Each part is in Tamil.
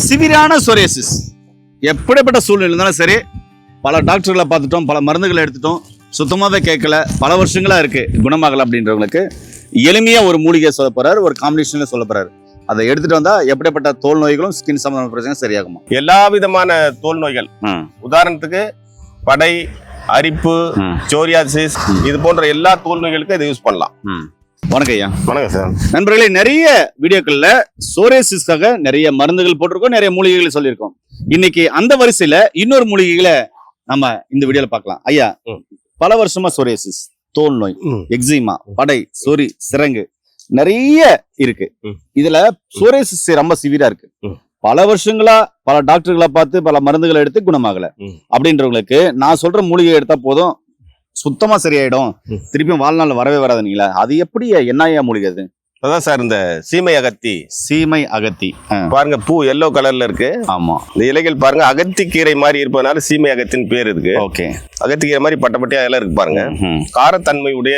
சிவியரான சொரியாசிஸ் எப்படிப்பட்ட சூழ்நிலை இருந்தாலும் சரி, பல டாக்டர்களை பார்த்துட்டோம், பல மருந்துகளை எடுத்துட்டோம், சுத்தமாகவே கேட்கல, பல வருஷங்களா இருக்கு, குணமாகல அப்படின்றவங்களுக்கு எளிமையா ஒரு மூலிகை சொல்ல போறாரு, ஒரு காம்பினேஷன்ல சொல்ல போறாரு. அதை எடுத்துட்டு வந்தா எப்படிப்பட்ட தோல் நோய்களும் ஸ்கின் சம்பந்தமான பிரச்சனை சரியாகுமா? எல்லா விதமான தோல் நோய்கள், உதாரணத்துக்கு படை, அரிப்பு, சோரியாசிஸ், இது போன்ற எல்லா தோல் நோய்களுக்கும் இதை யூஸ் பண்ணலாம். வணக்கம் ஐயா. வணக்கம் சார். நண்பர்களே, நிறைய வீடியோக்கள்ல சோரியாசிஸ்க்காக நிறைய மருந்துகள் போட்டிருக்கோம், நிறைய மூலிகைகளை சொல்லியிருக்கோம். இன்னைக்கு அந்த வரிசையில இன்னொரு மூலிகைகளை நம்ம இந்த வீடியோல பார்க்கலாம். ஐயா, பல வருஷமா சோரியாசிஸ், தோல் நோய், எக்ஸிமா, படை, சொறி, சிரங்கு நிறைய இருக்கு. இதுல சோரியாசிஸ் ரொம்ப சிவியரா இருக்கு. பல வருஷங்களா பல டாக்டர்களை பார்த்து பல மருந்துகளை எடுத்து குணமாகல அப்படின்றவங்களுக்கு நான் சொல்ற மூலிகை எடுத்தா போதும், சுத்தமா சரியாயிடும், திருப்பியும் வாழ்நாள் வரவே வராதுங்களா? அது எப்படி என்ன மூலிகை அது? அதான் சார், இந்த சீமை அகத்தி. சீமை அகத்தி பாருங்க, பூ எல்லோ கலர்ல இருக்கு. ஆமா, இந்த இலைகள் பாருங்க, அகத்தி கீரை மாதிரி இருப்பதனால சீமை அகத்தின் பேர் இருக்கு. ஓகே, அகத்தி கீரை மாதிரி பட்ட பட்டையா இலை இருக்கு பாருங்க. காரத்தன்மை உடைய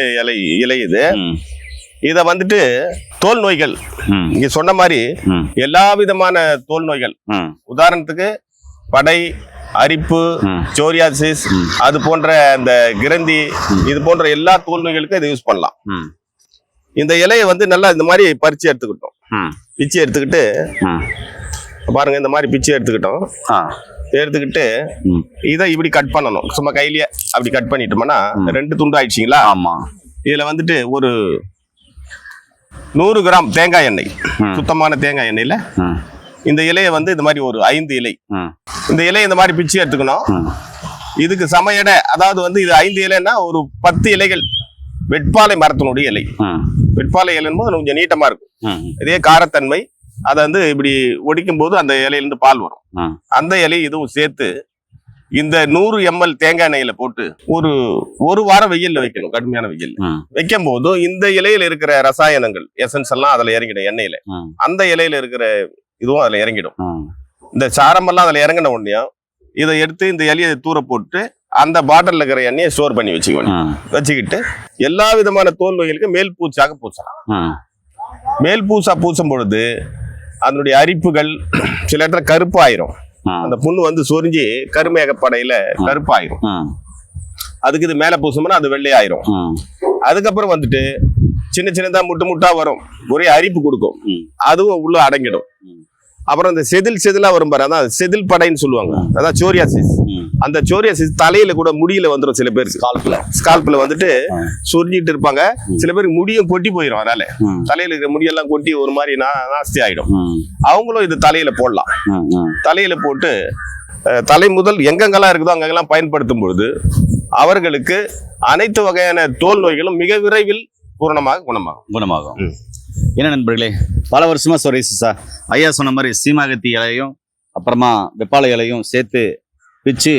இலை இது. இத வந்துட்டு தோல் நோய்கள், இங்க சொன்ன மாதிரி எல்லா விதமான தோல் நோய்கள், உதாரணத்துக்கு படை, அரிப்பு, சோரியாசிஸ், அது போன்ற அந்த கிரந்தி, இது போன்ற எல்லா தோல் நோய்களுக்கும் இதை யூஸ் பண்ணலாம். இந்த இலையை வந்து நல்லா இந்த மாதிரி பறிச்சு எடுத்துக்கிட்டோம், பிச்சு எடுத்துக்கிட்டு பாருங்க, இந்த மாதிரி பிச்சு எடுத்துக்கிட்டு இதை இப்படி கட் பண்ணணும். சும்மா கையிலேயே அப்படி கட் பண்ணிட்டோம்னா 2 துண்டு ஆயிடுச்சிங்களா? ஆமா. இதுல வந்துட்டு ஒரு 100 கிராம் தேங்காய் எண்ணெய், சுத்தமான தேங்காய் எண்ணெயில இந்த இலையை வந்து இந்த மாதிரி ஒரு 5 இலை, இந்த இலையை இந்த மாதிரி பிச்சு எடுத்துக்கணும். இதுக்கு சம எடை, அதாவது வந்து இது 5 இலைன்னா ஒரு 10 இலைகள் வெட்பாலை மரத்தினுடைய இலை. வெட்பாலை இலைன்னு போது கொஞ்சம் நீட்டமா இருக்கும். இதே காரத்தன்மை, அதை வந்து இப்படி ஒடிக்கும் போது அந்த இலையிலிருந்து பால் வரும். அந்த இலை இதுவும் சேர்த்து இந்த 100 ml தேங்காய் எண்ணெயில போட்டு ஒரு வாரம் வெயில்ல வைக்கணும், கடுமையான வெயில். வைக்கும் போது இந்த இலையில இருக்கிற ரசாயனங்கள், எசன்ஸ் எல்லாம் அதுல இறங்கிடும் எண்ணெயில. அந்த இலையில இருக்கிற இதுவும் அதுல இறங்கிடும். இந்த சாரமெல்லாம் அதுல இறங்கின உடனே இதை எடுத்து இந்த இலையை தூர போட்டு அந்த பாட்டில் இருக்கிற எண்ணெயை ஸ்டோர் பண்ணி வச்சுக்கிட்டு எல்லா விதமான தோல் நோய்களுக்கு மேல் பூச்சாக பூசலாம். மேல் பூசா பூசும் பொழுது அதனுடைய அரிப்புகள் சில இடத்துல கருப்பாயிரும். அந்த புண்ணு வந்து சொரிஞ்சு கருமேகப்படையில கருப்பாயிரும். அதுக்கு இது மேல பூசோம்னா அது வெள்ளையாயிரும். அதுக்கப்புறம் வந்துட்டு சின்ன சின்னதா முட்டா வரும், ஒரே அரிப்பு கொடுக்கும், அதுவும் உள்ள அடங்கிடும். அப்புறம் இந்த செதிலா வரும் பாரு, அதான் செதில் படைன்னு சொல்லுவாங்க, அதான் சோரியாசிஸ். அந்த சோரியாசிஸ் தலையில கூட முடியில வந்துடும். சில பேர் ஸ்கால்ப்ல வந்துட்டு சொரிஞ்சிட்டு இருப்பாங்க. சில பேருக்கு முடியும் கொட்டி போயிடும். அதனால தலையில இருக்கிற முடியெல்லாம் கொட்டி ஒரு மாதிரி நாஸ்தி ஆயிடும். அவங்களும் இது தலையில போடலாம். தலையில போட்டு தலை முதல் எங்கெங்கெல்லாம் இருக்குதோ அங்கெல்லாம் பயன்படுத்தும் பொழுது அவர்களுக்கு அனைத்து வகையான தோல் நோய்களும் மிக விரைவில் பூரணமாக குணமாகும். என்ன நண்பர்களே, பல வருஷமா சோரியாசிஸா ஐயா சொன்ன மாதிரி சீமாகத்தி இலையும் அப்புறமா வெப்பாலை இலையும் சேர்த்து பிச்சு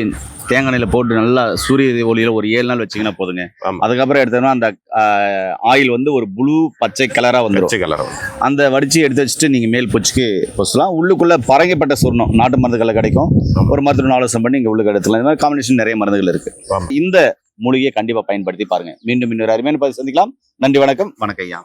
தேங்காய் எண்ணெயில போட்டு நல்லா சூரிய ஒளியில ஒரு 7 நாள் வச்சிங்கன்னா போதுங்க. அதுக்கப்புறம் எடுத்தோம்னா அந்த ஆயில் வந்து ஒரு ப்ளூ பச்சை கலரா வந்துடும். அந்த வடிச்சு எடுத்து வச்சுட்டு நீங்க மேல் பூச்சிக்கு பூசலாம். உள்ளுக்குள்ள பரங்கப்பட்ட சொர்ணம் நாட்டு மருந்துகளை கிடைக்கும். ஒரு மருத்துவ ஆலோசனை பண்ணி இங்க உள்ளுக்கு எடுத்துலாம். இந்த மாதிரி காம்பினேஷன் நிறைய மருந்துகள் இருக்கு. இந்த மூலிகையை கண்டிப்பா பயன்படுத்தி பாருங்க. மீண்டும் இன்னொரு அருமையான பதிவு சந்திக்கலாம். நன்றி, வணக்கம். வணக்கம் ஐயா.